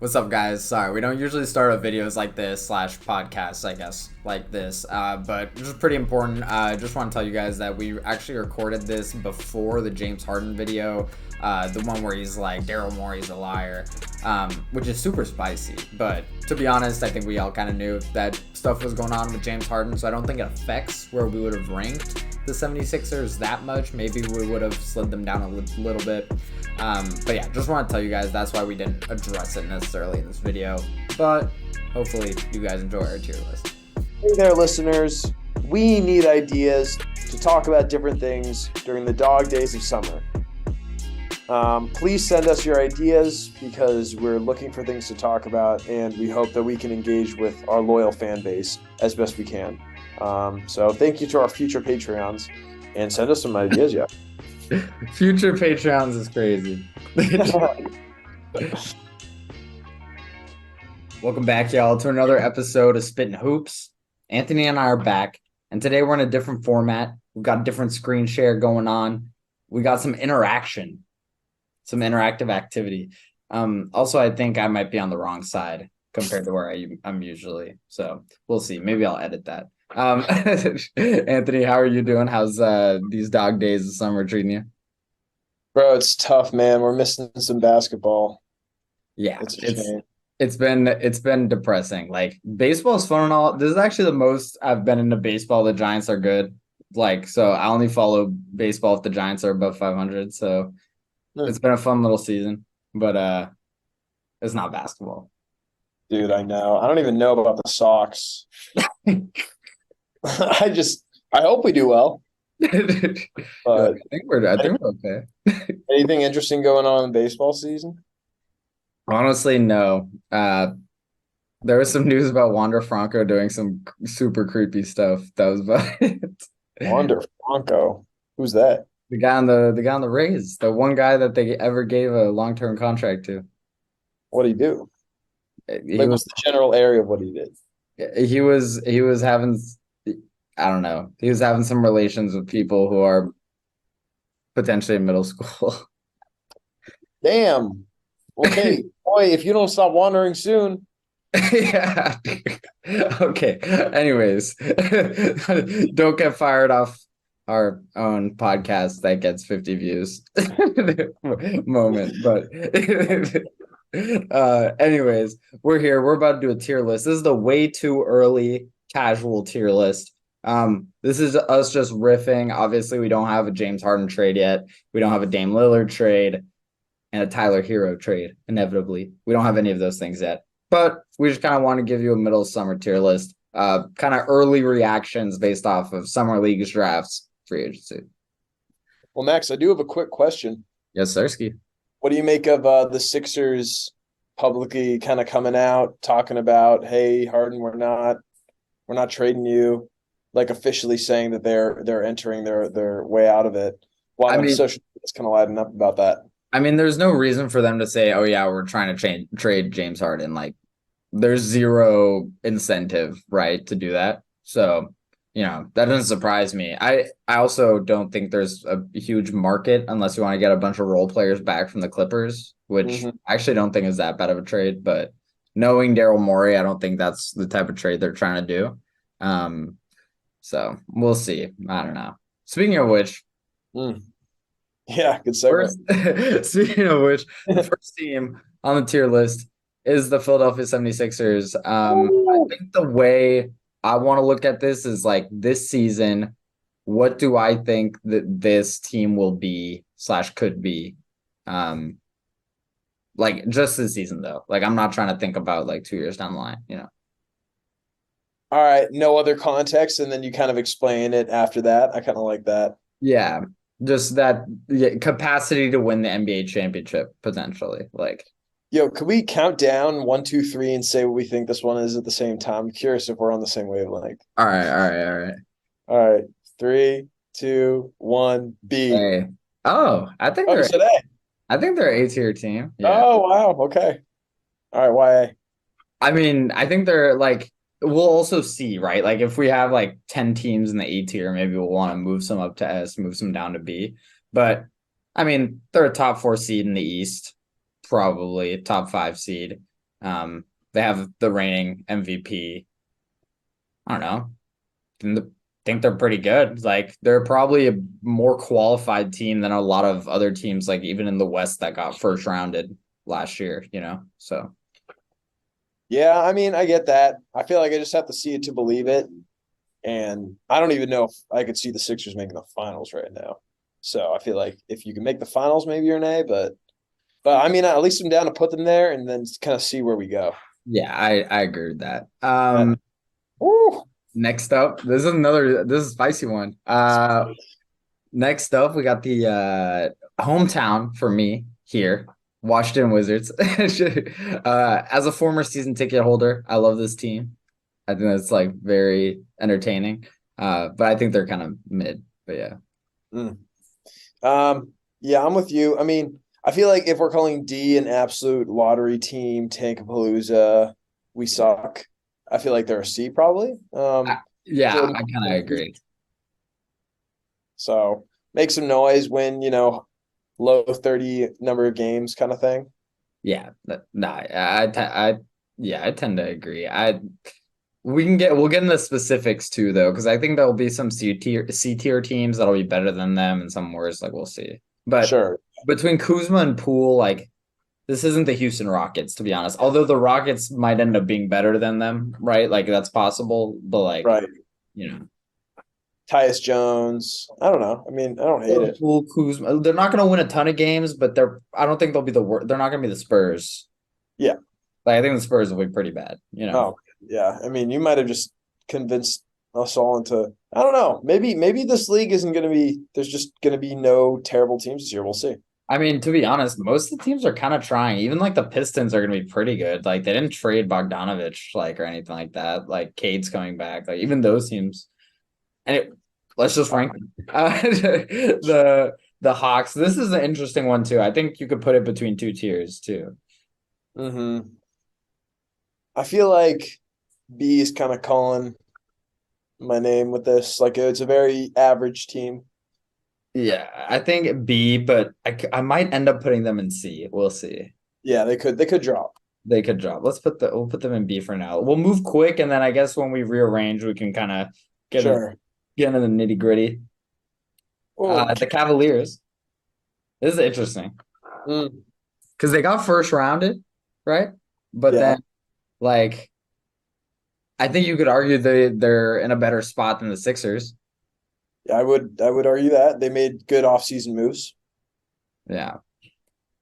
What's up, guys? Sorry, we don't usually start our videos like this slash podcasts, I guess, like this. But this is pretty important. I just want to tell you guys that we actually recorded this before the James Harden video, the one where he's like, Daryl Morey's a liar, which is super spicy. But to be honest, I think we all kind of knew that stuff was going on with James Harden, so I don't think it affects where we would have ranked the 76ers that much. Maybe we would have slid them down a little bit. But yeah, just want to tell you guys that's why we didn't address it necessarily in this video. But hopefully you guys enjoy our tier list. Hey there, listeners. We need ideas to talk about different things during the dog days of summer. Please send us your ideas because we're looking for things to talk about, and we hope that we can engage with our loyal fan base as best we can. So thank you to our future Patreons, and send us some ideas, yeah. Future Patreons is crazy. Welcome back, y'all, to another episode of Spittin' Hoops. Anthony and I are back, and today we're in a different format. We've got a different screen share going on. We got some interaction, some interactive activity. Also, I think I might be on the wrong side compared to where I'm usually. So we'll see. Maybe I'll edit that. Anthony, how are you doing? How's these dog days of summer treating you? Bro, it's tough, man. We're missing some basketball. Yeah, It's a shame. it's been depressing. Like baseball's fun and all. This is actually the most I've been into baseball. The Giants are good. Like, so I only follow baseball if the Giants are above 500. So it's been a fun little season, but it's not basketball. Dude, I know. I don't even know about the Sox. I hope we do well. But I think we're okay. anything interesting going on in the baseball season? Honestly, no. There was some news about Wander Franco doing some super creepy stuff. That was about it. Wander Franco. Who's that? The guy on the Rays, the one guy that they ever gave a long-term contract to. What'd he do? He Like, was what's the general area of what he did? he was having, I don't know. He was having some relations with people who are potentially in middle school. Damn. Okay, boy, if you don't stop wandering soon. Yeah. Okay. Anyways, don't get fired off our own podcast that gets 50 views moment. But anyways, we're here. We're about to do a tier list. This is the way too early casual tier list. This is us just riffing. Obviously, we don't have a James Harden trade yet. We don't have a Dame Lillard trade and a Tyler Hero trade, inevitably. We don't have any of those things yet. But we just kind of want to give you a middle summer tier list, kind of early reactions based off of summer leagues, drafts, free agency. Well, Max, I do have a quick question. Yes, sir, Ski. What do you make of the Sixers publicly kind of coming out talking about, hey, Harden, we're not trading you, like officially saying that they're entering their way out of it. While on social media, it's kind of lighting up about that. I mean, there's no reason for them to say, "Oh yeah, we're trying to trade James Harden." Like, there's zero incentive, right, to do that. So, that doesn't surprise me. I also don't think there's a huge market unless you want to get a bunch of role players back from the Clippers, which I actually don't think is that bad of a trade. But knowing Daryl Morey, I don't think that's the type of trade they're trying to do. So we'll see. I don't know. Speaking of which. Yeah, good segue. Speaking of which, the first team on the tier list is the Philadelphia 76ers. I think the way I want to look at this is like this season, what do I think that this team will be / could be? Like just this season though. Like I'm not trying to think about like 2 years down the line, All right, no other context, and then you kind of explain it after that. I kind of like that. Yeah. Just that capacity to win the NBA championship potentially. Like, yo, could we count down 1, 2, 3 and say what we think this one is at the same time? I'm curious if we're on the same wavelength. All right. All right. 3, 2, 1, B. Hey. Oh, I think they're A. I think they're an A-tier team. Yeah. Oh, wow. Okay. All right. Why A? I mean, I think they're like, we'll also see, right? Like if we have like 10 teams in the A tier, maybe we'll want to move some up to S, move some down to B. But I mean, they're a top 4 seed in the East, probably top 5 seed. They have the reigning MVP. I don't know. Think they're pretty good. Like they're probably a more qualified team than a lot of other teams, like even in the West that got first rounded last year, you know? So Yeah, I mean, I get that. I feel like I just have to see it to believe it. And I don't even know if I could see the Sixers making the finals right now. So I feel like if you can make the finals, maybe you're an A, but I mean, at least I'm down to put them there and then kind of see where we go. yeah, I agree with that. Uh, Woo! Next up, this is a spicy one. Next up, we got the hometown for me here, Washington Wizards. As a former season ticket holder, I love this team. I think that's like very entertaining. But I think they're kind of mid. But yeah. Mm. Yeah, I'm with you. I mean, I feel like if we're calling D an absolute lottery team, Tankapalooza, we suck. I feel like they're a C probably. Yeah, Jordan, I kind of agree. so make some noise, win, low 30 number of games kind of thing. Yeah, yeah, I tend to agree. We'll get into specifics too though, because I think there'll be some C tier teams that'll be better than them and some worse. Like we'll see. But Sure. between Kuzma and Poole, like this isn't the Houston Rockets, to be honest. Although the Rockets might end up being better than them, right? Like that's possible, but like, Right. you know, Tyus Jones. I don't know. I mean, I don't hate it. Poole, Kuzma, they're not going to win a ton of games, but I don't think they'll be the worst. They're not going to be the Spurs. Yeah. Like I think the Spurs will be pretty bad, you know. Oh, yeah. I mean, you might have just convinced us all into I don't know. Maybe this league isn't gonna be there's just gonna be no terrible teams this year. We'll see. I mean, to be honest, most of the teams are kind of trying. Even like the Pistons are going to be pretty good. Like they didn't trade Bogdanovich like or anything like that. Like Cade's coming back. Like even those teams. And let's just rank them. The Hawks. This is an interesting one too. I think you could put it between two tiers too. Mm-hmm. I feel like B is kind of calling my name with this. Like it's a very average team. Yeah, I think B, but I might end up putting them in C. We'll see. Yeah, they could drop. They could drop. We'll put them in B for now. We'll move quick, and then I guess when we rearrange, we can kind of get in, Sure. get into the nitty gritty. Oh, The Cavaliers. This is interesting mm, because they got first rounded, right? But yeah. then, like, I think you could argue they're in a better spot than the Sixers. Yeah, I would argue that. They made good offseason moves. Yeah.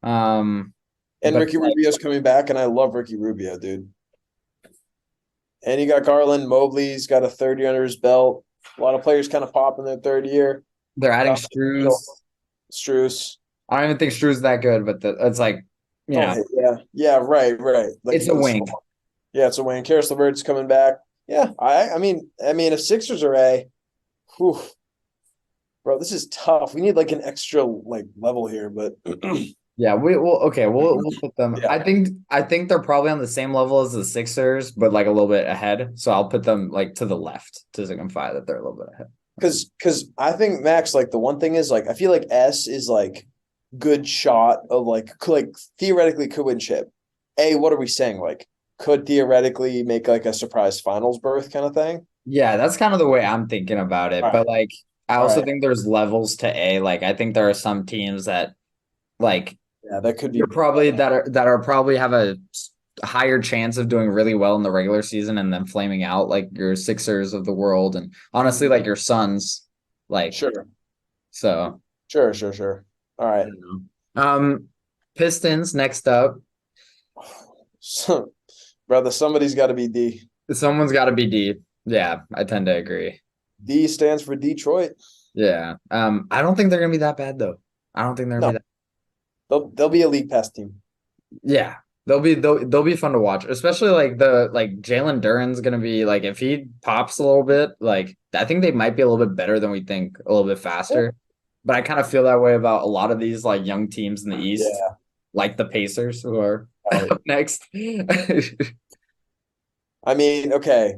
Um, And but Ricky Rubio's coming back, and I love Ricky Rubio, dude. And you got Garland, Mobley's got a third year under his belt. A lot of players kind of pop in their third year. they're adding Struz. Struess. I don't even think Struz is that good, but it's like, you know, Yeah, yeah, right. Like it's a wing. yeah, it's a win. Karis LeVert's coming back. Yeah, I mean, if Sixers are A, whew, bro, this is tough. We need like an extra like level here, but Yeah, we will. Okay, we'll put them. yeah, I think they're probably on the same level as the Sixers, but like a little bit ahead. So I'll put them like to the left to signify that they're a little bit ahead. because I think Max, like the one thing is like I feel like S is like good shot of like theoretically could win chip. A, what are we saying? Like could theoretically make like a surprise finals berth kind of thing. Yeah, that's kind of the way I'm thinking about it. All right, But like, I all also right, think there's levels to A. Like, I think there are some teams that like yeah, that could be. you're probably that are probably have a higher chance of doing really well in the regular season and then flaming out, like your Sixers of the world, and honestly, like your Suns. Like, Sure, so sure. All I right. don't know. Pistons next up. So, brother, somebody's got to be D. Someone's got to be D. Yeah, I tend to agree. D stands for Detroit. Yeah. I don't think they're gonna be that bad though. I don't think they're gonna No, be that. they'll be a league pass team. Yeah, they'll be fun to watch, especially like Jalen Duren's gonna be like if he pops a little bit, like I think they might be a little bit better than we think, a little bit Yeah. faster. But I kind of feel that way about a lot of these like young teams in the East, Yeah. like the Pacers who are Right. up next. I mean, okay,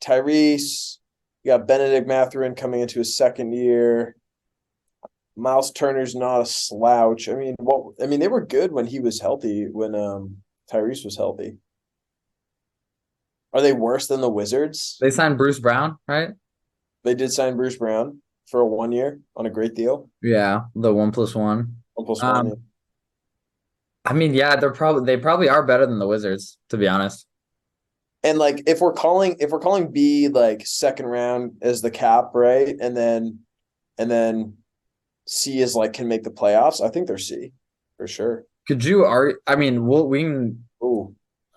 Tyrese. You got Benedict Mathurin coming into his second year. Miles Turner's not a slouch. I mean, they were good when he was healthy. When Tyrese was healthy. Are they worse than the Wizards? They signed Bruce Brown, right? They did sign Bruce Brown for a 1 year on a great deal. Yeah, the 1+1. 1+1. Yeah. Um, I mean, yeah, they probably are better than the Wizards, to be honest. And like if we're calling B like second round as the cap, right? And then C is like can make the playoffs. I think they're C for sure. Could you argue? I mean, we can. Ooh.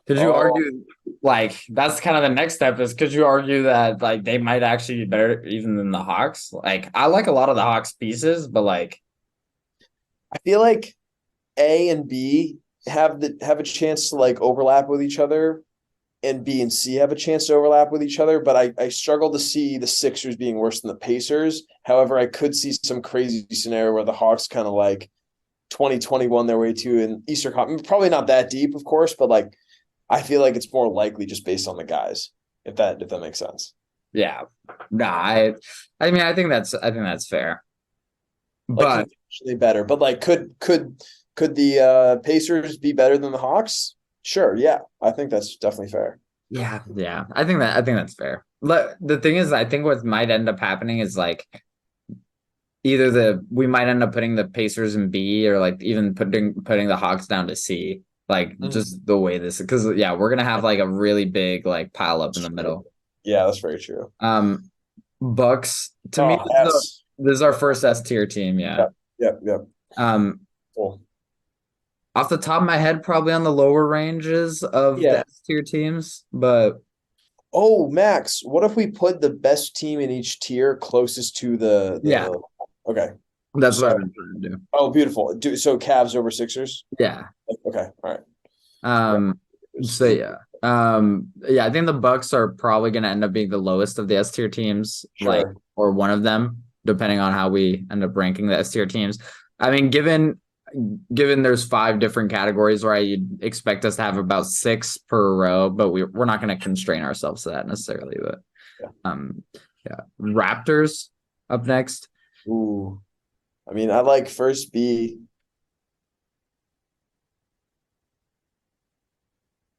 Could you Oh, argue like that's kind of the next step is could you argue that like they might actually be better even than the Hawks? Like I like a lot of the Hawks pieces, but like I feel like A and B have a chance to like overlap with each other, and B and C have a chance to overlap with each other. But I struggle to see the Sixers being worse than the Pacers. However, I could see some crazy scenario where the Hawks kind of like 2021 their way to an Eastern Conference. Probably not that deep, of course, but like I feel like it's more likely just based on the guys, if that makes sense. yeah. Nah, I mean I think that's fair. Like But conventionally better, but like could the Pacers be better than the Hawks? Sure, yeah, I think that's definitely fair. yeah. I think that's fair. But the thing is I think what might end up happening is like either we might end up putting the Pacers in B or like even putting the Hawks down to C. Like Mhm. just the way this because yeah, we're gonna have like a really big like pile up in the middle. Yeah, that's very true. Um Bucks to me Oh, S. this is our first S tier team, yeah. Yep, yep, yep. Um Cool. off the top of my head, probably on the lower ranges of the Yeah. S tier teams, but Oh, Max, what if we put the best team in each tier closest to the yeah, the? Okay, that's what so I've been trying to do. oh, beautiful. So Cavs over Sixers. Yeah. Okay, all right. Um, so yeah. Yeah, I think the Bucks are probably gonna end up being the lowest of the S tier teams, like Sure. or one of them, depending on how we end up ranking the S tier teams. I mean, given there's five different categories, right? You'd expect us to have about six per row, but we're not gonna constrain ourselves to that necessarily. But Yeah. yeah. Raptors up next. Ooh. I mean, I like first B.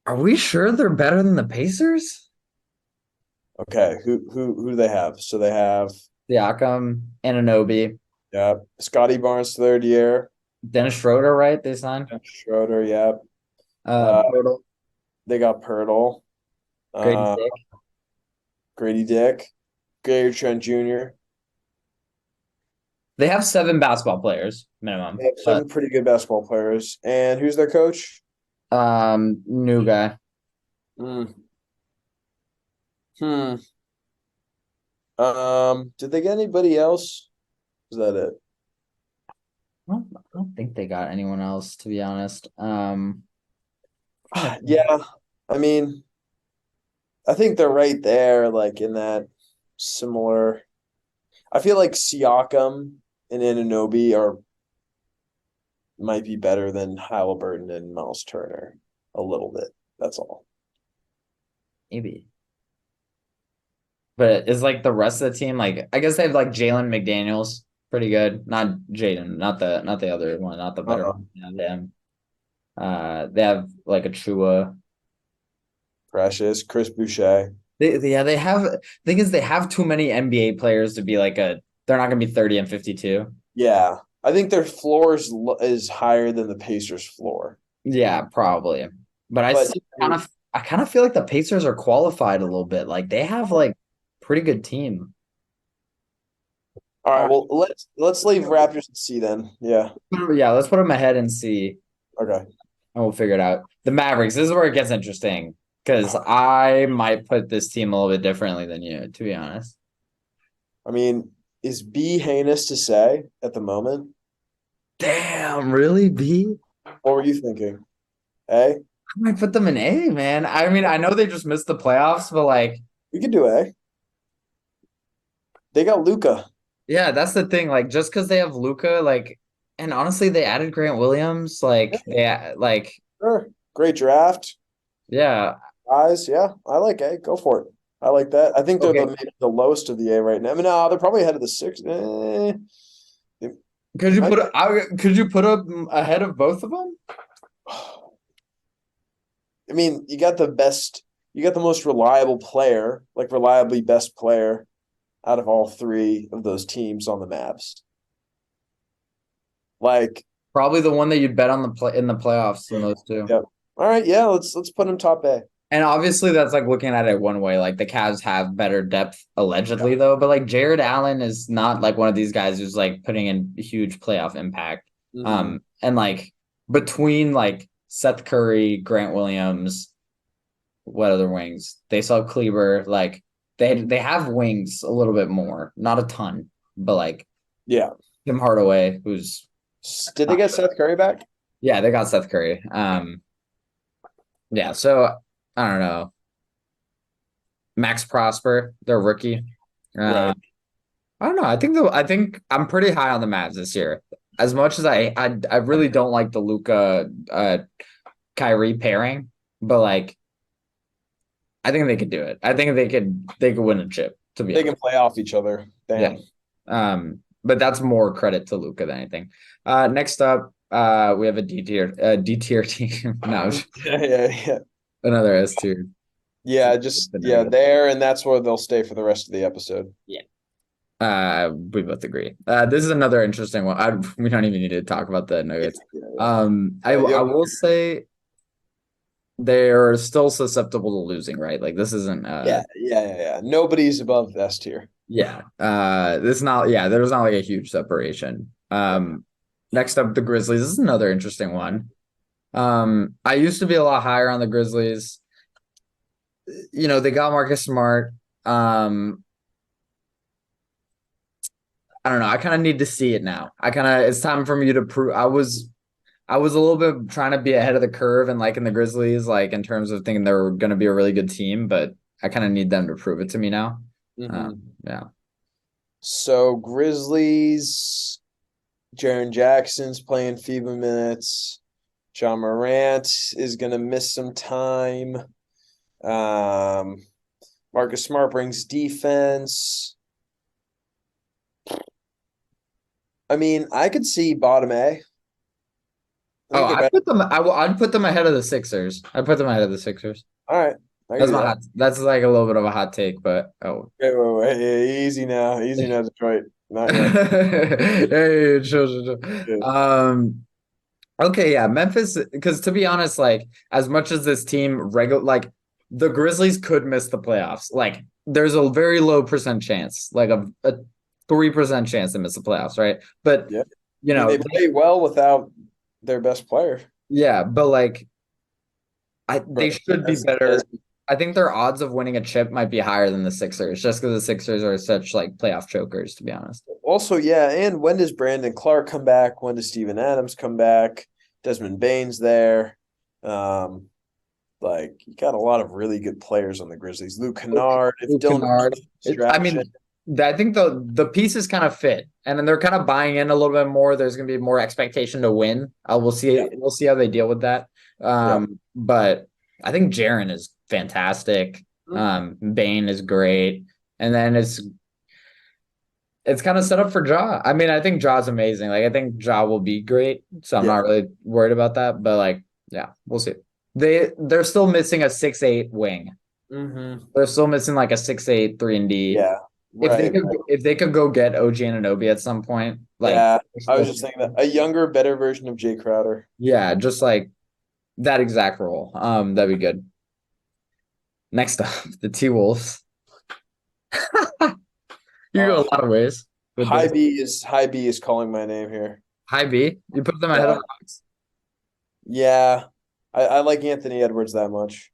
Are we sure they're better than the Pacers? Okay, who do they have? So they have Siakam, Anunoby, yeah, Scotty Barnes third year, Dennis Schroeder, right? They signed. Schroeder, yeah. Uh, Pirtle, they got Pirtle, Grady uh, Dick. Grady Dick, Gary Trent Jr. They have seven basketball players minimum, They have but seven pretty good basketball players. And who's their coach? new guy. Mm. Hmm. Did they get anybody else? Is that it? I don't think they got anyone else, to be honest. Trying to think. Yeah, I mean, I think they're right there, like in that similar. I feel like Siakam and Anunoby are might be better than Halliburton and Miles Turner a little bit. That's all. Maybe. But it's like the rest of the team, like I guess they have like Jalen McDaniels, pretty good. Not Jaden, not the other one, not the better Uh-uh. one. Yeah, them. They have like a Chua. Precious, Chris Boucher. Yeah, they have thing is they have too many NBA players to be like they're not gonna be 30 and 52. Yeah, I think their floor is higher than the Pacers' floor. Yeah, probably. But I But still kind of feel like the Pacers are qualified a little bit. Like they have like pretty good team. all All right, right. well let's leave Raptors at C then. Yeah. Yeah, let's put them ahead and see, Okay. and we'll figure it out. The Mavericks, this is where it gets interesting because I might put this team a little bit differently than you, to be honest. I mean, is B heinous to say at the moment? Damn, really, B? What were you thinking? A? I might put them in A, man. I mean, I know they just missed the playoffs, but like, We could do A. They got Luca. yeah, that's the thing. Like, just because they have Luca, like, and honestly, they added Grant Williams. Like, like, Sure. Great draft. yeah. Guys, yeah, I like A. Go for it. I like that. I think they're Okay. maybe the lowest of the A right now. I mean, no, they're probably ahead of the six. Could you put up ahead of both of them? I mean, you got the most reliable player, like reliably best player out of all three of those teams on the Mavs. Like, Probably the one that you'd bet on the play in the playoffs in those two. yeah. All right, yeah, let's put him top A. And obviously that's like looking at it one way. Like the Cavs have better depth allegedly though, but like Jared Allen is not like one of these guys who's like putting in huge playoff impact. Mm-hmm. And like between like Seth Curry, Grant Williams, what other wings? They saw Kleber, like they have wings a little bit more, not a ton, but like Yeah. Tim Hardaway, who's Did they get Seth Curry back? yeah, they got Seth Curry. Yeah, so I don't know. Max Prosper, their rookie. Right. I don't know. I think I'm pretty high on the Mavs this year. As much as I really don't like the Luca Kyrie pairing, but like I think they could do it. I think they could win a chip, to be They can honest. play off each other. Yeah. Damn. But that's more credit to Luca than anything. Next up, we have a D tier team. No, Yeah. another S tier. Yeah, just there, and that's where they'll stay for the rest of the episode. Yeah. We both agree. This is another interesting one. We don't even need to talk about the Nuggets. I will say they're still susceptible to losing, right? Like this isn't yeah. Nobody's above S tier. yeah. This is not there's not like a huge separation. Next up the Grizzlies. This is another interesting one. I used to be a lot higher on the Grizzlies. You know, they got Marcus Smart. I don't know. I kind of need to see it now. It's time for me to prove. I was a little bit trying to be ahead of the curve and like in the Grizzlies, like in terms of thinking they were going to be a really good team, but I kind of need them to prove it to me now. Yeah. So Grizzlies, Jaren Jackson's playing FIBA minutes. John Morant is gonna miss some time. Marcus Smart brings defense. I mean, I could see bottom A. Oh, I'd put them ahead of the Sixers. I'd put them ahead of the Sixers. All right, I can That's do my that. hot. That's like a little bit of a hot take, but oh. Wait. Easy now, Detroit. Not yet. Hey, chill. Yeah. Okay, yeah, Memphis. Because to be honest, like as much as this team like the Grizzlies could miss the playoffs. Like there's a very low percent chance, like a 3% chance to miss the playoffs, right? But Yeah. you I mean, know, they play well without their best player. yeah, but like they should be better. As I think their odds of winning a chip might be higher than the Sixers, just because the Sixers are such like playoff chokers, to be honest. Also, yeah, and when does Brandon Clark come back? When does Steven Adams come back? Desmond Bane's there. Like you got a lot of really good players on the Grizzlies. Luke Kennard, if Luke Dylan Kennard. I distraction. mean, I think the pieces kind of fit, and then they're kind of buying in a little bit more. There's going to be more expectation to win. We'll see. Yeah. We'll see how they deal with that. But I think Jaren is fantastic. Bane is great, and then it's kind of set up for Ja. I mean, I think Ja's amazing. Like, I think Ja will be great, so I'm not really worried about that. But like, yeah, we'll see. They're still missing a 6'8" wing. They're still missing like a 6'8" 3-and-D. Yeah. Right. If they could go get OG Anunoby at some point, like Yeah. I was just thinking that a younger, better version of Jay Crowder. yeah, just like that exact role. That'd be good. Next up, the T Wolves. You go a lot of ways. High B is calling my name here. High B. You put them ahead of the Hawks. Yeah. I like Anthony Edwards that much.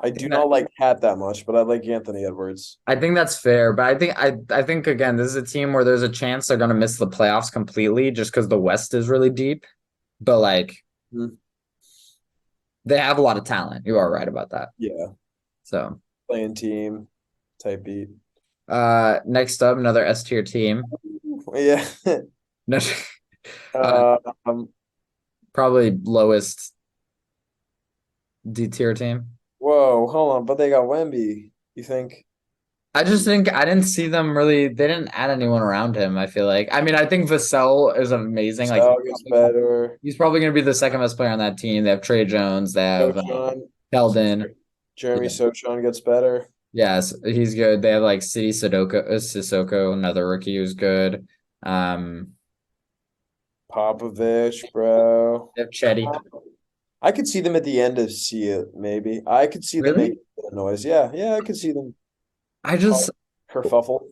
I do not like Cat that much, but I like Anthony Edwards. I think that's fair, but I think again, this is a team where there's a chance they're gonna miss the playoffs completely just because the West is really deep. But like they have a lot of talent. You are right about that. Yeah. So playing team type beat. Next up, another S tier team. Yeah. Probably lowest D tier team. Whoa, hold on, but they got Wemby. You think? I just think I didn't see them really. They didn't add anyone around him. I feel like. I mean, I think Vassell is amazing. Like Sal gets better. he's probably going to be the second best player on that team. They have Trey Jones. They have Sochan, Keldon. Jeremy Yeah. Sochan gets better. Yes, he's good. They have like City Sissoko, another rookie who's good. Um, Popovich, bro. they have Chetty. I could see them at the end of see it, maybe. I could see them Really? making a noise. Yeah, yeah, I could see them I cause just kerfuffle.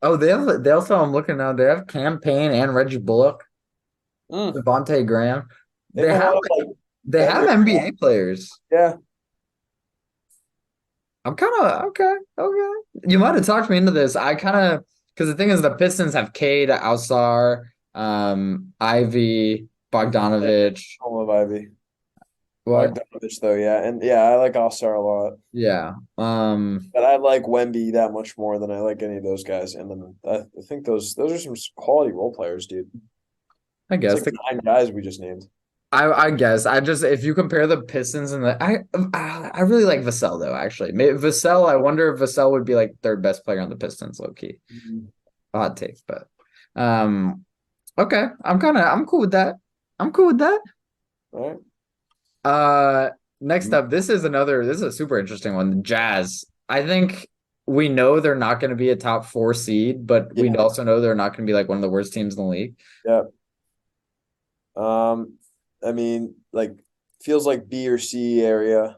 oh they also I'm looking now. They have Campaign and Reggie Bullock, Mm. Devontae Graham. They have They a have lot of like they have veteran. NBA players. Yeah, I'm kind of okay. Okay. You might have talked me into this. I kind of because the thing is the Pistons have Cade, Alsar, Ivy, Bogdanovich. I love Ivy. What? Bogdanovich though, yeah, and yeah, I like All-Star a lot, Yeah. but I like Wemby that much more than I like any of those guys. And then I think those are some quality role players, dude. I It's guess like 9 guys we just named. I guess I just if you compare the Pistons and I really like Vassell though actually. Vassell, I wonder if Vassell would be like third best player on the Pistons low key. Mhm. Hot take, but um okay. I'm cool with that. I'm cool with that. All right. Uh, next up, this is a super interesting one. The Jazz. I think we know they're not going to be a top four seed, but we Yeah. also know they're not going to be like one of the worst teams in the league. Yeah. Um, I mean, like feels like B or C area.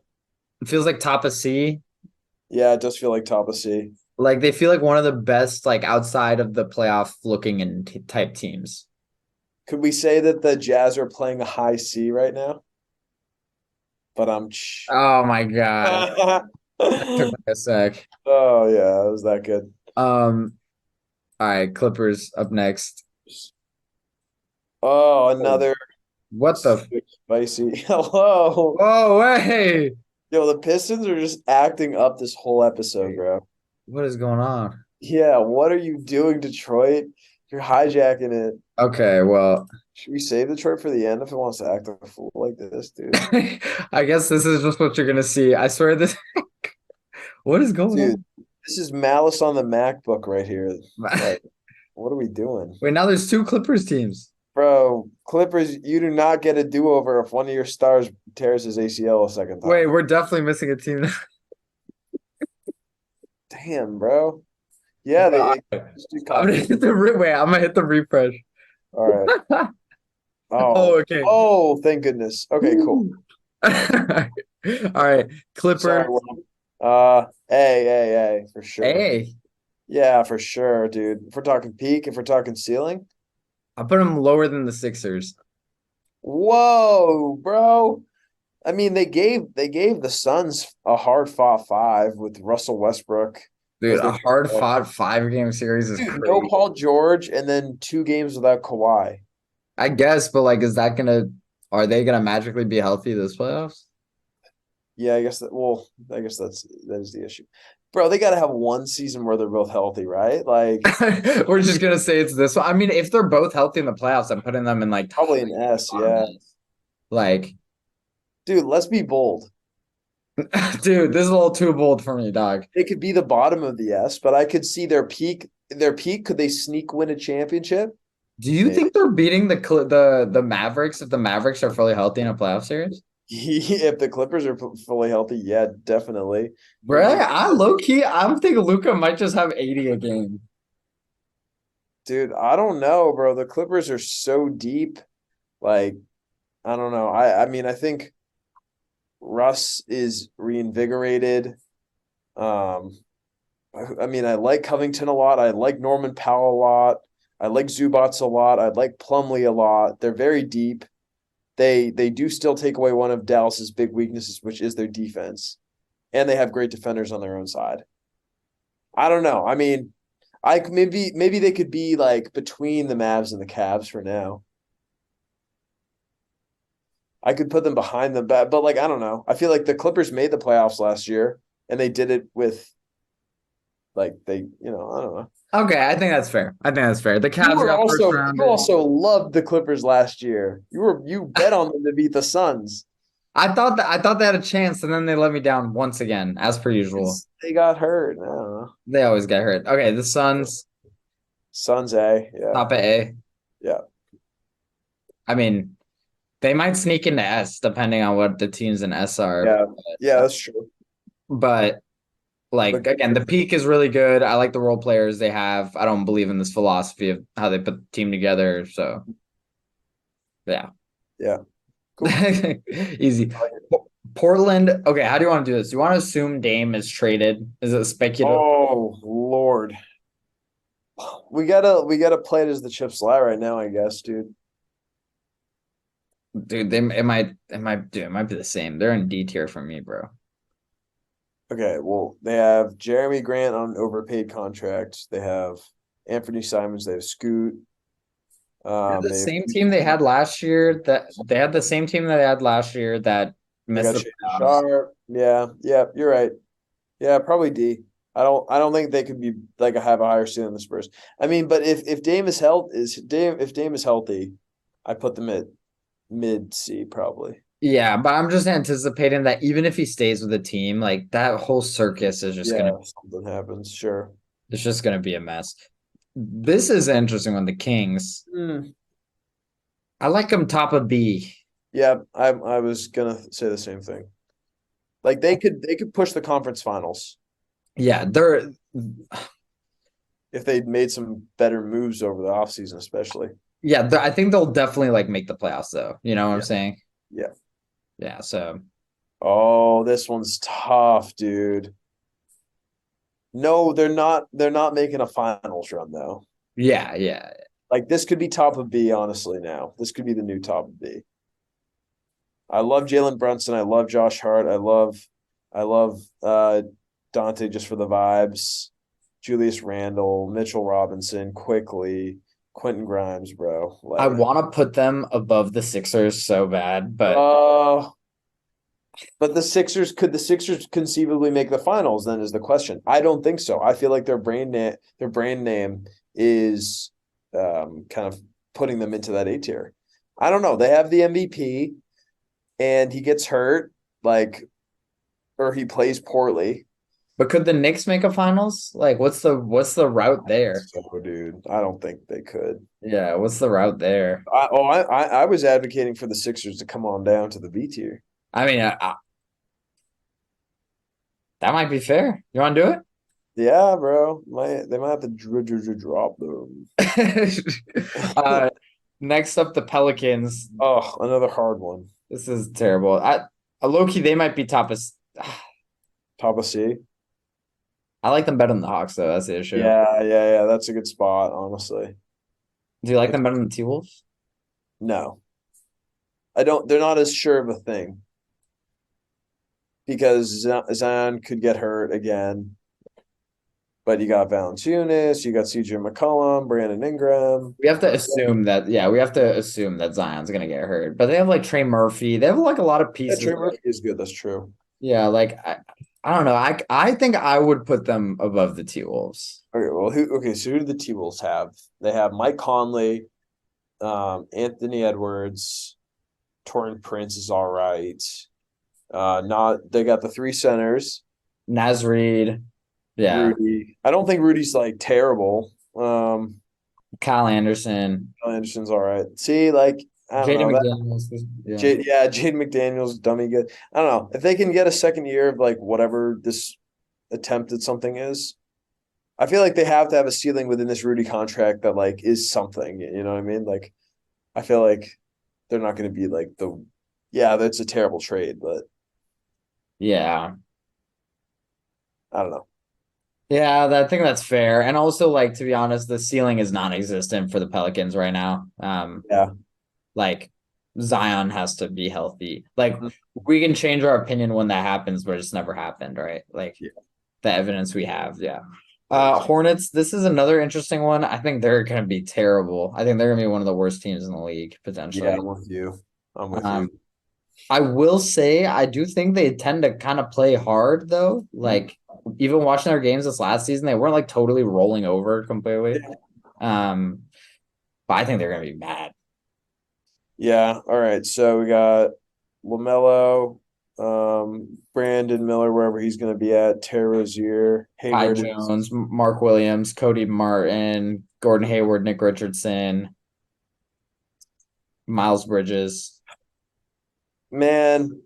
It feels like top of C. Yeah, it does feel like top of C. Like they feel like one of the best, like outside of the playoff looking in type teams. Could we say that the Jazz are playing a high C right now? But I'm. Oh my God. Oh That took like a sec. yeah, it was that good. Um, all right, Clippers up next. Oh, Oh, another what the spicy. Hello. whoa, hey, Yo, the Pistons are just acting up this whole episode, bro. what is going on? Yeah, what are you doing, Detroit? You're hijacking it. Okay, well, Should we save Detroit for the end if it wants to act a fool like this, dude? I guess this is just what you're gonna see. I swear this what is going Dude, on? this is malice on the MacBook right here. Like, what are we doing? Wait, now there's two Clippers teams. Bro, Clippers, you do not get a do-over if one of your stars tears his ACL a second Wait, time. we're definitely missing a team. Damn, bro. Yeah, they just do I'm gonna hit the wait, I'm gonna hit the refresh. All right. Oh, Oh, okay. oh, thank goodness. Okay, cool. Woo. All right, Clippers. Sorry, Will. For sure. Hey, Yeah, for sure, dude. If we're talking peak, if we're talking ceiling, I put them lower than the Sixers. whoa, bro. I mean, they gave the Suns a hard fought five with Russell Westbrook Dude, as a their hard fought 5 game series is dude, no crazy. Paul George, and then 2 games without Kawhi. I guess, but like, are they gonna magically be healthy this playoffs? Yeah, I guess that. Well, I guess that is the issue, bro. They got to have one season where they're both healthy, right? Like We're just gonna say it's this one. I mean, if they're both healthy in the playoffs, I'm putting them in like top, probably an S. bottom Yeah, S. Like, dude. Let's be bold. dude, this is a little too bold for me, dog. They could be the bottom of the S, but I could see their peak. Their peak. Could they sneak win a championship? Do you Maybe. think they're beating the Mavericks if the Mavericks are fully healthy in a playoff series? If the Clippers are fully healthy, yeah, definitely. Bro, I low key, I'm thinking Luca might just have 80 a game. Dude, I don't know, bro. The Clippers are so deep. Like, I don't know. I mean, I think Russ is reinvigorated. Um, I mean, I like Covington a lot. I like Norman Powell a lot. I like Zubats a lot. I like Plumlee a lot. They're very deep. They do still take away one of Dallas's big weaknesses, which is their defense, and they have great defenders on their own side. I don't know. I mean, I maybe they could be like between the Mavs and the Cavs for now. I could put them behind them, but like I don't know. I feel like the Clippers made the playoffs last year, and they did it with like I don't know. Okay, I think that's fair. I think that's fair. The You Cavs were got first also you rounded. also loved the Clippers last year. You bet on them to beat the Suns. I thought they had a chance, and then they let me down once again, as per usual. They got hurt. I don't know. They always get hurt. Okay, the Suns, Suns A. Yeah. top of A. Yeah. I mean, they might sneak into S depending on what the teams in S are. Yeah. Yeah, that's true. But like But again, the peak is really good. I like the role players they have. I don't believe in this philosophy of how they put the team together. So yeah. yeah. Cool. Easy. Portland. Okay, how do you want to do this? Do you want to assume Dame is traded? Is it speculative? Oh Lord. We gotta play it as the chips lie right now, I guess, dude. Dude, it might be the same. They're in D tier for me, bro. Okay, well, they have Jeremy Grant on an overpaid contract. They have Anthony Simons. They have Scoot. They're the They have same team they had last year. That they had the same team that they had last year that they missed got the Shane playoffs. Sharp. Yeah, yeah, you're right. Yeah, probably D. I don't think they could be like have a higher ceiling than the Spurs. I mean, but if Dame is health is Dame if Dame is healthy, I put them at mid C probably. Yeah, but I'm just anticipating that even if he stays with the team, like that whole circus is just gonna Yeah, if something happens, sure. it's just gonna be a mess. This is an interesting one. The Kings. Mm. I like them top of B. Yeah, I was gonna say the same thing. Like they could push the conference finals Yeah, they're if they made some better moves over the offseason, especially. I think they'll definitely like make the playoffs though. You know what I'm Yeah. saying? Yeah. Yeah, so Oh, this one's tough, dude. No, they're not making a finals run though. yeah. Like this could be top of B, honestly, now. This could be the new top of B. I love Jalen Brunson. I love Josh Hart. I love Dante just for the vibes. Julius Randle, Mitchell Robinson, quickly, Quentin Grimes, bro. I Like want to put them above the Sixers so bad, but uh but the Sixers conceivably make the finals then is the question. I don't think so. I feel like their brand name is kind of putting them into that A tier. I don't know. They have the MVP and he gets hurt, like, or he plays poorly. could the Knicks make a finals? Like what's the route there? So, dude, I don't think they could. Yeah, what's the route there? I was advocating for the Sixers to come on down to the B tier. I mean, that might be fair. You want to do Yeah, bro. They might have to drop them. it? Next up, the Pelicans. Oh, another hard one. This is terrible. Low key, they might be top of. Top of C. I like them better than the Hawks, though. That's the issue. Yeah. That's a good spot, honestly. Do you like them better than the T Wolves? No, I don't. They're not as sure of a thing because Zion could get hurt again. But you got Valanciunas, you got CJ McCollum, Brandon Ingram. We have to assume that. Yeah, we have to assume that Zion's gonna get hurt. But they have like Trey Murphy. They have like a lot of Yeah, pieces. Trey Murphy is good. That's true. Yeah, like I don't know. I think I would put them above the T Wolves. Okay, well, so who do the T Wolves have? They have Mike Conley, Anthony Edwards, Torrent Prince is all right. Not they got the three centers. Naz Reid. Yeah. Rudy. I don't think Rudy's like terrible. Kyle Anderson. Anderson's all right. See, like I don't Jaden know that. McDaniels. Yeah. Yeah, Jaden McDaniels, dummy good. I don't know if they can get a second year of like whatever this attempt at something is. I feel like they have to have a ceiling within this Rudy contract that like is something. You know what I mean? Like I feel like they're not going to be like the. Yeah, that's a terrible trade, but Yeah. I don't know. Yeah, I think that's fair. And also, like, to be honest, the ceiling is non-existent for the Pelicans right now. Yeah. Like Zion has to be healthy. Like Mhm. we can change our opinion when that happens, but it's never happened, right? Like Yeah. the evidence we have, yeah. Hornets, this is another interesting one. I think they're gonna be terrible. I think they're gonna be one of the worst teams in the league, Yeah, potentially. I'm with you. I'm with Um, you. I will say I do think they tend to kind of play hard though. Like even watching their games this last season, they weren't like totally rolling over completely. But I think they're gonna be bad. Yeah. All right. So we got LaMelo, Brandon Miller, wherever he's going to be at, Terry Rozier, Ty Hayward. Jones, Mark Williams, Cody Martin, Gordon Hayward, Nick Richardson, Miles Bridges. Man,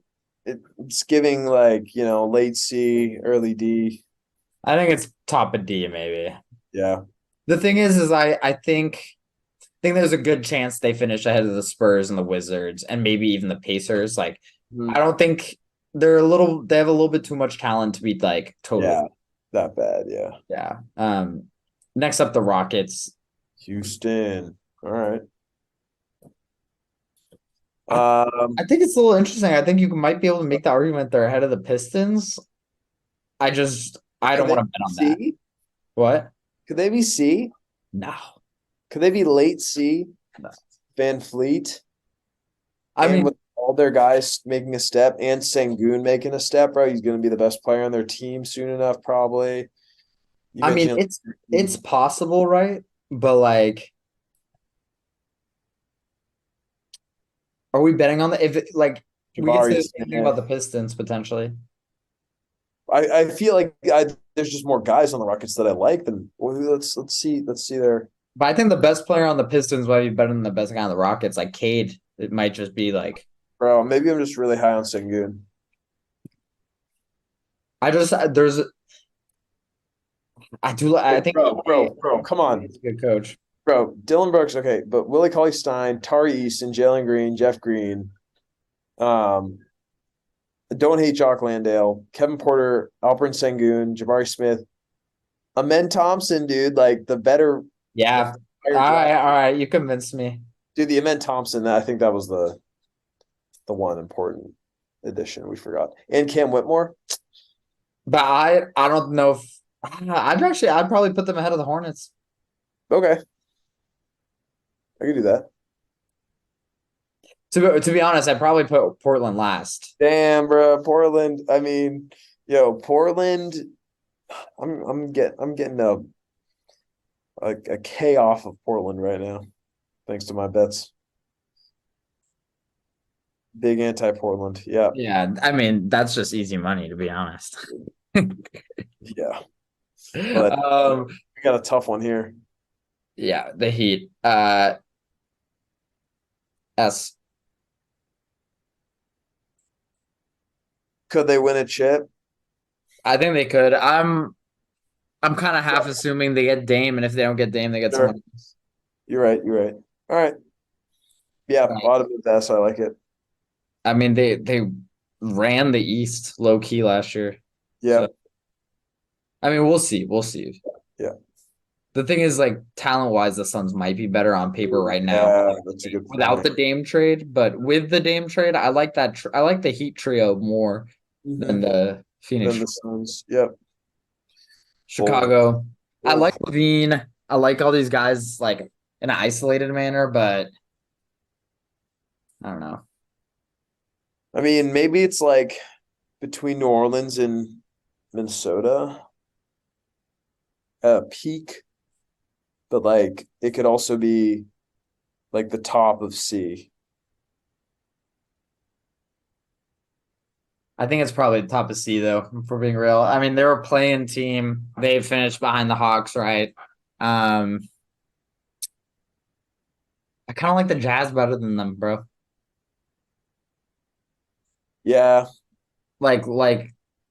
it's giving like, late C, early D. I think it's top of D maybe. Yeah. The thing is I think there's a good chance they finish ahead of the Spurs and the Wizards and maybe even the Pacers. Like I Mhm. don't think they have a little bit too much talent to be like totally. Yeah. That bad. Yeah. Yeah. Next up the Rockets. Houston. All right. I, Um, I think it's a little interesting. I think you might be able to make the argument they're ahead of the Pistons. I could don't they want to bet be on that. C? What? Could they be C? No. Could they be late C? No. Van Fleet I and mean, with all their guys making a step and Sengun making a step, bro, he's going to be the best player on their team soon enough, probably. You I mean mentioned it's possible, right? But like, are we betting on the if it, like we could say Jabari the same thing about Smith. the Pistons potentially. I feel like there's just more guys on the Rockets that I like than well, let's see their But I think the best player on the Pistons might be better than the best guy on the Rockets. Like Cade, it might just be like bro. Maybe I'm just really high on Sengun. I just there's I think Bro, come on, he's a good coach. bro. Dylan Brooks, okay, but Willie Cauley Stein, Tari Easton, Jalen Green, Jeff Green, um, don't hate Jock Landale, Kevin Porter, Alperen Sengun, Jabari Smith, Amen Thompson, dude, like the Yeah. higher draft, All right, you convinced me. dude. The Amen Thompson, I think that was the one important addition we forgot, and Cam Whitmore. But I don't know if I'd probably put them ahead of the Hornets. Okay, I can do that. To be honest, I'd probably put Portland last. Damn, bro, Portland. I mean, yo, Portland. I'm getting a K off of Portland right now, thanks to my bets. Big anti Portland. Yeah, Yeah, I mean that's just easy money to be honest. yeah. But we got a tough one here. Yeah, the Heat. S. Could they win a chip? I think they could. I'm kind of half assuming they get Dame, and if they don't get Dame, they get Sure. someone else. You're right. You're right. All right. Yeah, Like, bottom of the S. I like it. I mean, they ran the East low key last year. Yeah. So I mean, we'll see. We'll see. Yeah. The thing is, like talent wise, the Suns might be better on paper right now Yeah, that's a good without point. the Dame trade, but with the Dame trade, I like that. I like the Heat trio more than Mm-hmm. the Then Phoenix. the Suns. Yep. Bold. Chicago. I Bold. like Levine. I like all these guys like in an isolated manner, but I don't know. I mean, maybe it's like between New Orleans and Minnesota at a peak, but like it could also be like the top of C. I think it's probably the top of C though, if we're being real. I mean, they were playing team. They finished behind the Hawks, right? Um, I kind of like the Jazz better than them, bro. Yeah. Like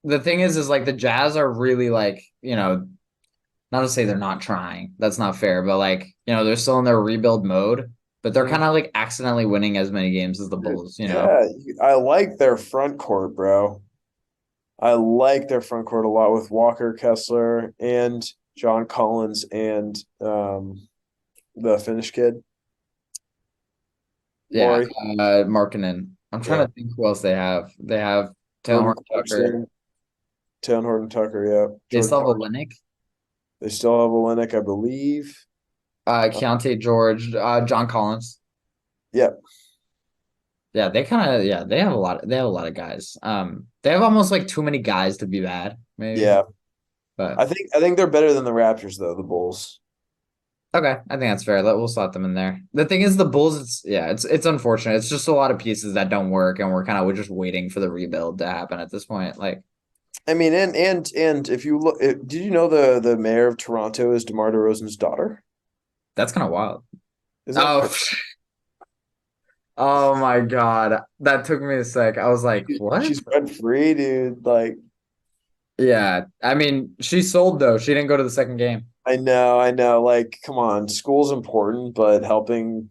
the thing is like the Jazz are really like, not to say they're not trying. That's not fair, but like, they're still in their rebuild mode, but they're kind Mhm. of like accidentally winning as many games as the Bulls. Yeah, I like their front court, bro. I like their front court a lot with Walker Kessler and John Collins and the Finnish kid, Yeah, Laurie. Markkinen. I'm trying Yeah. to think who else they have. They have Taylor Jordan Horton Tucker. Clarkson, Taylor Horton Tucker, yeah. They Jordan still have a Clarkson. Linux. They still have Olenek, I believe. Uh, Keontae George, John Collins. yeah, Yeah, they have a lot of guys. They have almost like too many guys to be bad, maybe. yeah. But I think they're better than the Raptors though, the Bulls. Okay, I think that's fair. We'll slot them in there. The thing is, the Bulls. It's unfortunate. It's just a lot of pieces that don't work, and we're just waiting for the rebuild to happen at this point. Like, I mean, and if you look, did you know the mayor of Toronto is DeMar DeRozan's daughter? that's kind of wild. Isn't that Oh, crazy? oh my God, that took me a sec. I was like, what? She's rent free, dude. Like, Yeah, I mean, she sold though. She didn't go to the second game. I know. Like, come on, school's important, but helping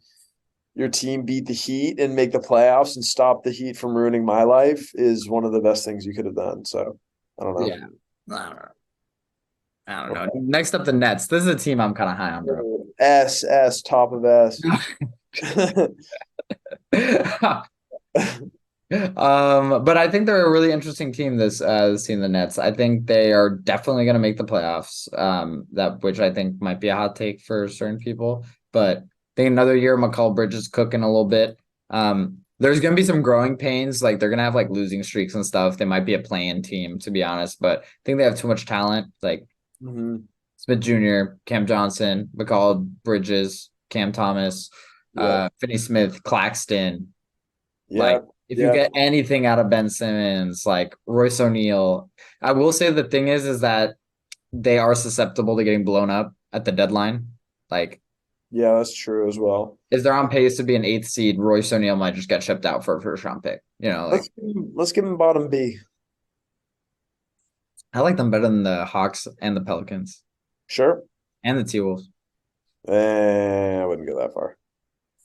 your team beat the Heat and make the playoffs and stop the Heat from ruining my life is one of the best things you could have done. So, I don't know. Yeah, I don't know. I don't know. Next up, the Nets. This is a team I'm kind of high on, bro. S top of S. But I think they're a really interesting team. This team, the Nets. I think they are definitely going to make the playoffs. That which I think might be a hot take for certain people, but I think another year McCall Bridges cooking a little bit. There's going to be some growing pains. Like they're going to have like losing streaks and stuff. They might be a playing team, to be honest, but I think they have too much talent. Like Mhm. Smith Jr., Cam Johnson, McCall Bridges, Cam Thomas, Yep. Finney Smith, Claxton. Like, Yep. if you Yep. get anything out of Ben Simmons, like Royce O'Neal, I will say the thing is that they are susceptible to getting blown up at the deadline. Like, Yeah, that's true as well. is they're on pace to be an eighth seed, Royce O'Neal might just get shipped out for a first round pick. You know, like Let's give him bottom B. I like them better than the Hawks and the Pelicans Sure. and the T Wolves. I wouldn't go that far.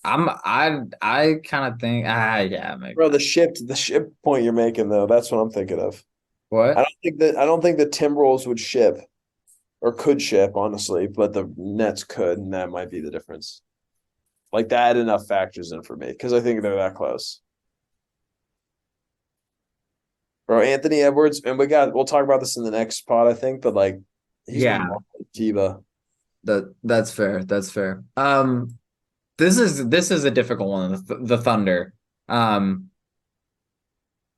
I kind of think yeah, maybe Bro, not. the ship point you're making though, that's what I'm thinking of. What? I don't think the Timberwolves would ship or could ship, honestly, but the Nets could, and that might be the difference. Like that enough factors in for me because I think they're that close. Bro, Anthony Edwards, and we'll talk about this in the next pod, I think, but like he's been Yeah, balling with Diva. that's fair. That's fair. This is a difficult one. The Thunder. Um,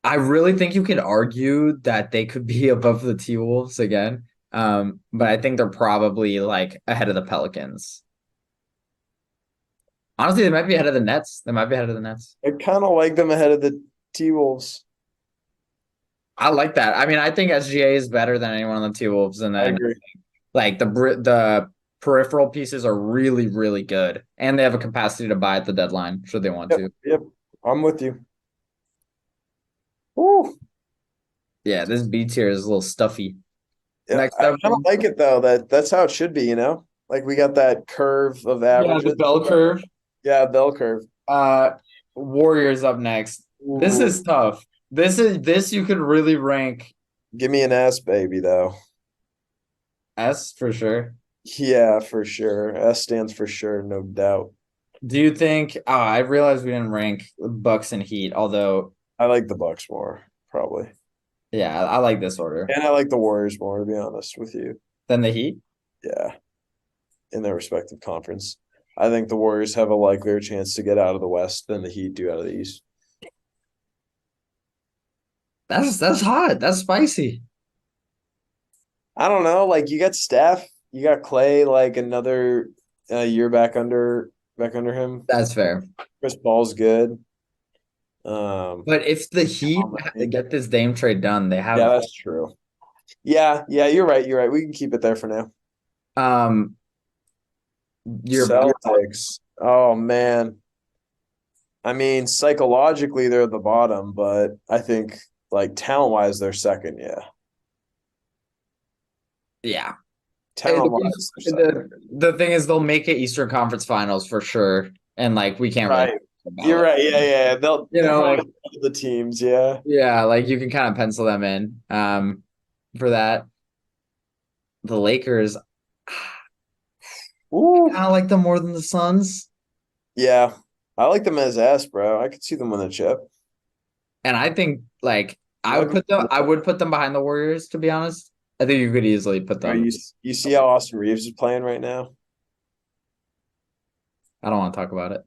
I really think you could argue that they could be above the T Wolves again. But I think they're probably like ahead of the Pelicans. Honestly, they might be ahead of the Nets. They might be ahead of the Nets. I kind of like them ahead of the T Wolves. I like that. I mean, I think SGA is better than anyone on the T Wolves, and I then agree. like the peripheral pieces are really really good, and they have a capacity to buy at the deadline should they want Yep, to. yep. I'm with you. Woo. Yeah, this B tier is a little stuffy. Yeah, Next I up, kind of like it though. That's how it should be, you know? Like we got that curve of yeah, the averages. bell curve. Yeah, bell curve. Uh, Warriors up next. This Ooh. is tough. This you could really rank Give me an S, baby, though. S for sure. Yeah, for sure. S stands for sure, no doubt. Do you think? I realized we didn't rank Bucks and Heat, although I like the Bucks more, probably. yeah, I like this order And I like the Warriors more, to be honest with you. than the Heat. Yeah, in their respective conference. I think the Warriors have a likelier chance to get out of the West than the Heat do out of the East. That's hot. That's spicy. I don't know. Like you got Steph, you got Clay, like another year back under him. That's fair. Chris Paul's good. Um, But if the Heat get this Dame trade done, they yeah, have that's true. Yeah, you're right. You're right. We can keep it there for now. um your Celtics. Oh man. I mean, psychologically they're at the bottom, but I think like talent wise they're second. Yeah, yeah. talent wise they're second. The thing is they'll make it Eastern Conference Finals for sure, and like we can't really Right. talk about You're it. right. Yeah. You They're know, probably like one of the teams. Yeah. yeah, like you can kind of pencil them in for that. The Lakers, I Ooh. kind of like them more than the Suns. Yeah. I like them as S, bro. I could see them win the chip. And I think like Might be I would put them behind the Warriors, to be honest. I think you could easily put bro, them. you see how Austin Reeves is playing right now? I don't want to talk about it.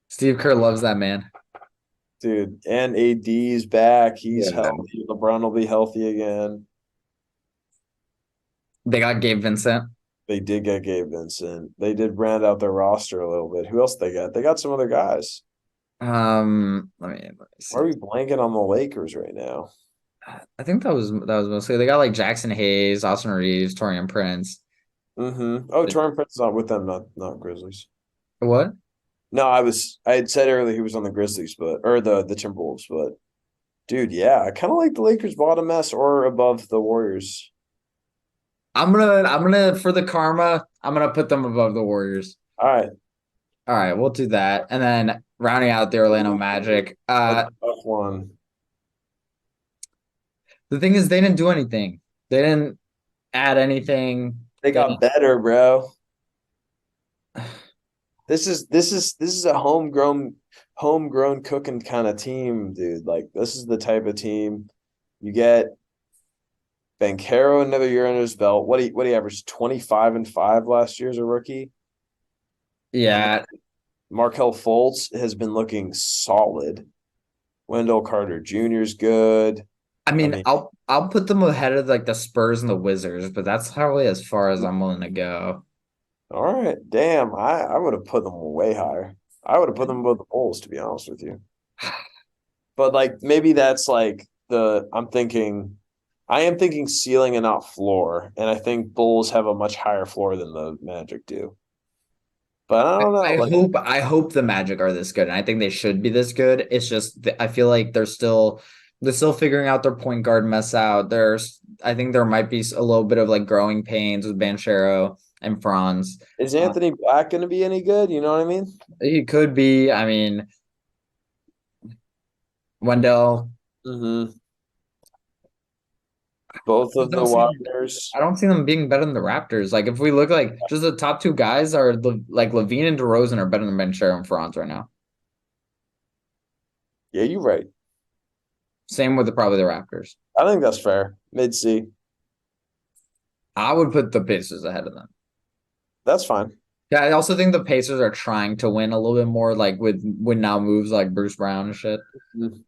Steve Kerr loves that man. Dude, and AD's back. He's Yeah. healthy. LeBron will be healthy again. They got Gabe Vincent. They did get Gabe Vincent. They did round out their roster a little bit. Who else they got? They got some other guys. Let me Why are see. we blanking on the Lakers right now? I think that was mostly they got like Jackson Hayes, Austin Reeves, Torian Prince. Mm-hmm. Oh, Torrin Prince is not with them, not Grizzlies. What? No, I had said earlier he was on the Grizzlies, but or the Timberwolves, but dude, yeah, I kind of like the Lakers bottom mess or above the Warriors. I'm gonna for the karma, I'm gonna put them above the Warriors. All right, All right, we'll do that. And then rounding out the Orlando Magic. a tough one. The thing is they didn't do anything. They didn't add anything. They They got better, bro. This is a homegrown cooking kind of team, dude. Like this is the type of team you get. Bankero another year under his belt. What he averaged 25-5 last year as a rookie. And yeah, Markel Fultz has been looking solid. Wendell Carter Jr. is good. I I mean, mean, I'll put them ahead of like the Spurs and the Wizards, but that's probably as far as I'm willing to go. all right, damn, I would have put them way higher. I would have put them above the Bulls, to be honest with you. But like maybe that's like I am thinking ceiling and not floor, and I think Bulls have a much higher floor than the Magic do. But I don't know, like I hope the Magic are this good, and I think they should be this good. It's just I feel like they're still figuring out their point guard mess out. I think there might be a little bit of like growing pains with Banchero and Franz. is Uh, Anthony Black going to be any good? You know what I mean? he could be. I mean, Wendell. Mm-hmm. Both Just of the don't see them. Warriors. I don't see them being better than the Raptors. Like if we look like just the top two guys are like Levine and DeRozan are better than Banchero and Franz right now. Yeah, you're right. Same with probably the Raptors. I think that's fair. Mid C. I would put the Pacers ahead of them. That's fine. Yeah, I also think the Pacers are trying to win a little bit more, like with win now moves like Bruce Brown and shit. Mhm.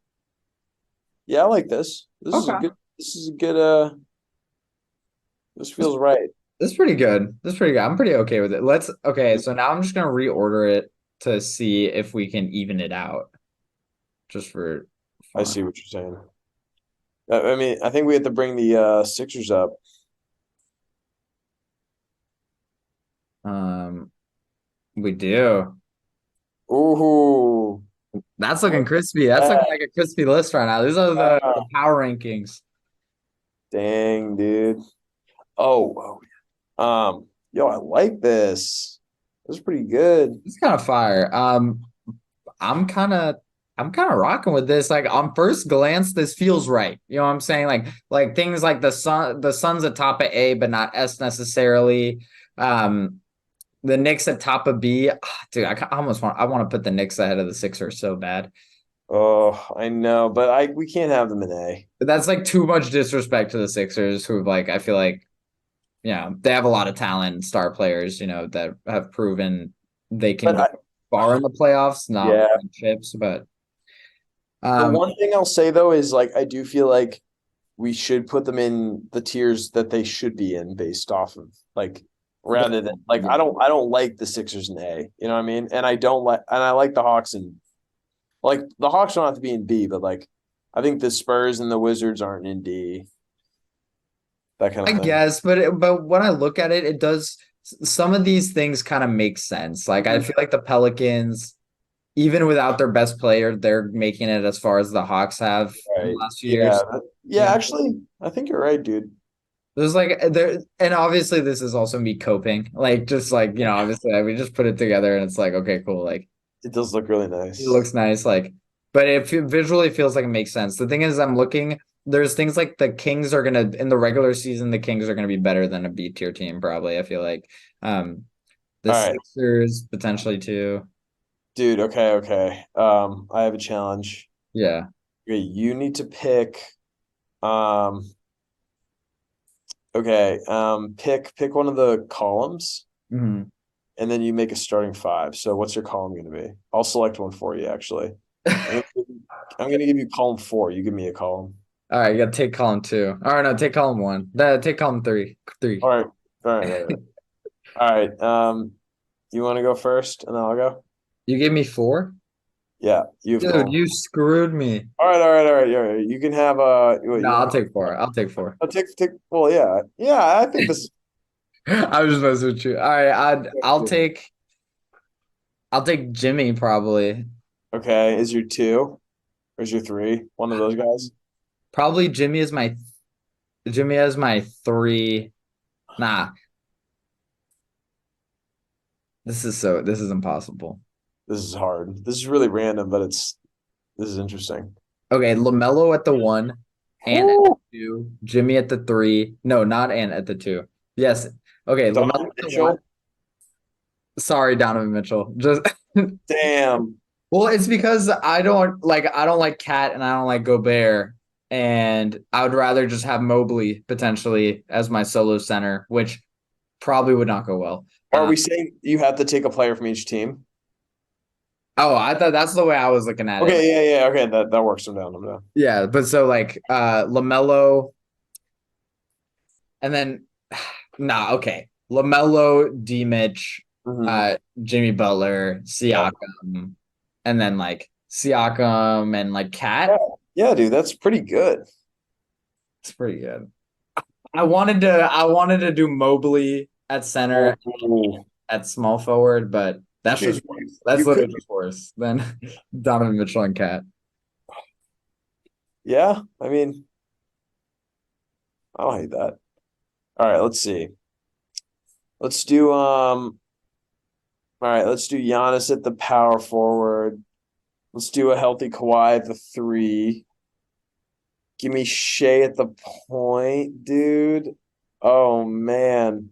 Yeah, I like this. This is a Okay. good. This is a good. This feels right. This is pretty good. This is pretty good. I'm pretty okay with it. Okay, so now I'm just gonna reorder it to see if we can even it out just for I fun. see what you're saying. I mean, I think we have to bring the Sixers up. Um, we do. Ooh, That's looking look crispy. at That's looking that. like a crispy list right now. These are the Ah, power rankings. dang, dude. Yo, I like this. This is pretty good. It's kind of fire. I'm kind of I'm kind of rocking with this. Like on first glance, this feels right. You know what I'm saying? Like things like the Suns at top of A, but not S necessarily. Um, the Knicks at top of B. Dude, I want to put the Knicks ahead of the Sixers so bad. Oh, I know, but I we can't have them in A. But that's like too much disrespect to the Sixers, who like I feel like they have a lot of talent, star players, that have proven they can But go far in the playoffs, not yeah, win chips, but the um, one thing I'll say though is like I do feel like we should put them in the tiers that they should be in based off of like rather than like yeah. I don't like the Sixers in A. You know what I mean? And I like the Hawks and like the Hawks don't have to be in B, but like I think the Spurs and the Wizards aren't in D. That kind I of thing. guess, but when I look at it, it does some of these things kind of make sense. Like I feel like the Pelicans, even without their best player, they're making it as far as the Hawks have in the Right. last few Yeah. years. Yeah, actually, I think you're right, dude. There's like there, and obviously this is also me coping. Like just like obviously we just put it together and it's like okay, cool. Like It does look really it nice. looks nice. Like, but visually feels like it makes sense. The thing is, I'm looking. There's things like the Kings are gonna in the regular season. The Kings are gonna be better than a B tier team probably. I feel like um the All right, Sixers potentially too. dude. Okay, okay. I have a challenge. Yeah. Okay, you need to pick. Um, okay. Pick one of the columns, Mhm. and then you make a starting five. So, what's your column going to be? I'll select one for you. Actually, I'm gonna, I'm gonna give you column four. You give me a column. All right, you gotta take column two. All right, no, take column one. Take column three. All Three. right. All right. Right. Right. All right. You want to go first, and then I'll go. You gave me four? Yeah, you've Dude, gone. you screwed me. All right, all right, all right, all right. You can have what No, you I'll want? take four. I'll take four. I'll take. Well, yeah, yeah. I think this. I was just messing with you. All right, I'll take Jimmy probably. Okay, is your two or is your three one of those guys? Probably Jimmy has my three. Nah, this is impossible. This is hard. This is really random, but this is interesting. Okay, LaMelo at the one, Ant at Woo! the two, Jimmy at the three. No, not Ant at the two. Yes. Okay, LaMelo Donovan at the one. Mitchell. Sorry, Donovan Mitchell. Just Damn. well, it's because I don't like Cat and I don't like Gobert, and I would rather just have Mobley potentially as my solo center, which probably would not go well. Are we saying you have to take a player from each team? Oh, I thought that's the way I was looking at it. Okay, yeah, yeah. Okay, that works. I'm down. I'm down. Yeah, but so like LaMelo and then nah, okay. LaMelo, D Mitch, Mhm. Jimmy Butler, Yeah. Siakam, and then like Siakam and like Yeah, Cat. yeah, dude, that's pretty good. It's pretty good. I wanted to do Mobley at center Oh, at small forward, but dude, that's you could. literally just worse than Donovan Mitchell and Cat. Yeah, I mean, I don't hate that. All right, let's see. Let's do All right, let's do Giannis at the power forward. Let's do a healthy Kawhi at the three. Give me Shea at the point, dude. Oh man.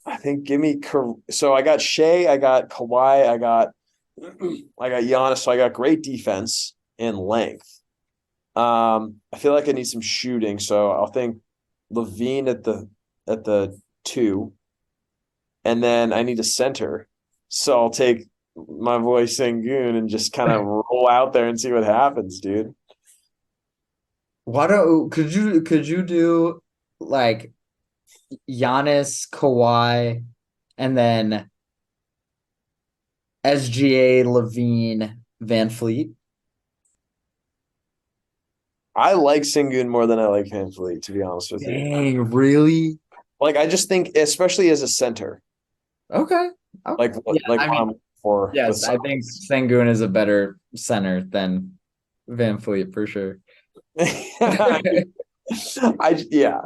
I think give me so I got Shea, I got Kawhi, I got I got Giannis, so I got great defense and length. I feel like I need some shooting, so I'll think Levine at the two, and then I need a center. So I'll take my boy Sengun and just kind of roll out there and see what happens, dude. Why don't could you do like Giannis, Kawhi, and then SGA, Levine, Van Fleet? I like Sengun more than I like Hanfley, to be honest with you. Dang, really? Like I just think, especially as a center, Okay. Okay. like Yeah, like I what mean, I'm for with yes, I think size. Sengun is a better center than Van Fleet for sure. I yeah.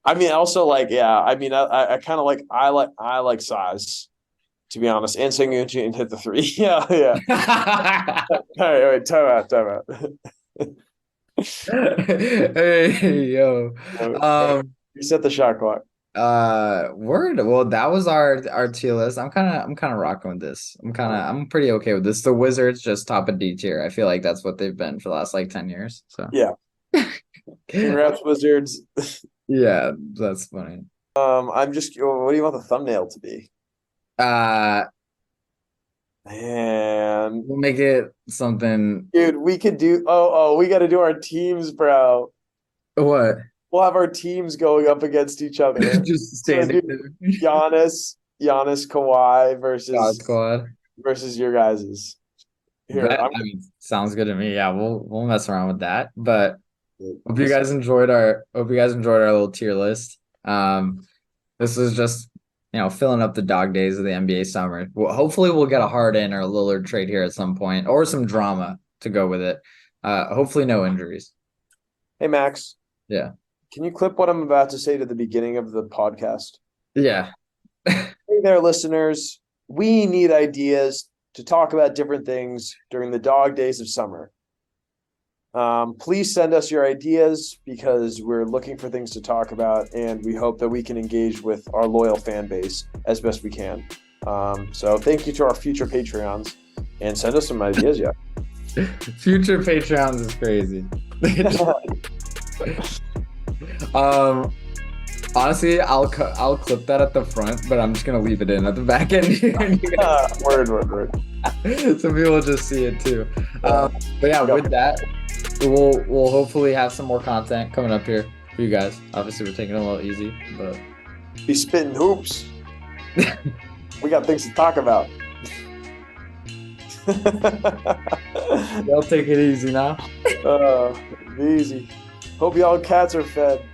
I mean, also like yeah. I mean, I kind of I like size, to be honest. And Sengun can hit the three. Yeah, yeah. All right, time out, time out. Hey, yo. Um, Reset the shot clock. word. Well, that was our tier list. I'm kind of rocking with this. I'm pretty okay with this. The Wizards just top of D tier. I feel like that's what they've been for the last like 10 years. So Yeah. Congrats, Wizards. yeah, that's funny. I'm just. What do you want the thumbnail to be? Uh, Man, we'll make it something. dude, we could do. We got to do our teams, bro. What? We'll have our teams going up against each other. Just So, standing dude, there. Giannis, Kawhi God versus squad. your guys's. Here, Bet. I'm. I mean, sounds good to me. Yeah, we'll mess around with that. But hope you This, guys enjoyed our little tier list. This is just filling up the dog days of the NBA summer. Well, hopefully we'll get a Harden or a Lillard trade here at some point, or some drama to go with it. Hopefully no injuries. hey, Max, Yeah. can you clip what I'm about to say to the beginning of the podcast? Yeah. Hey there, listeners. We need ideas to talk about different things during the dog days of summer. Please send us your ideas because we're looking for things to talk about, and we hope that we can engage with our loyal fan base as best we can. So thank you to our future Patreons, and send us some ideas. Yeah. Future Patreons is crazy. um Honestly, I'll clip that at the front, but I'm just gonna leave it in at the back end. Word. Some people will just see it too. But yeah, with that, we'll hopefully have some more content coming up here for you guys. Obviously, we're taking it a little easy, but Be spitting hoops. We got things to talk about. They'll take it easy now. Easy. Hope y'all cats are fed.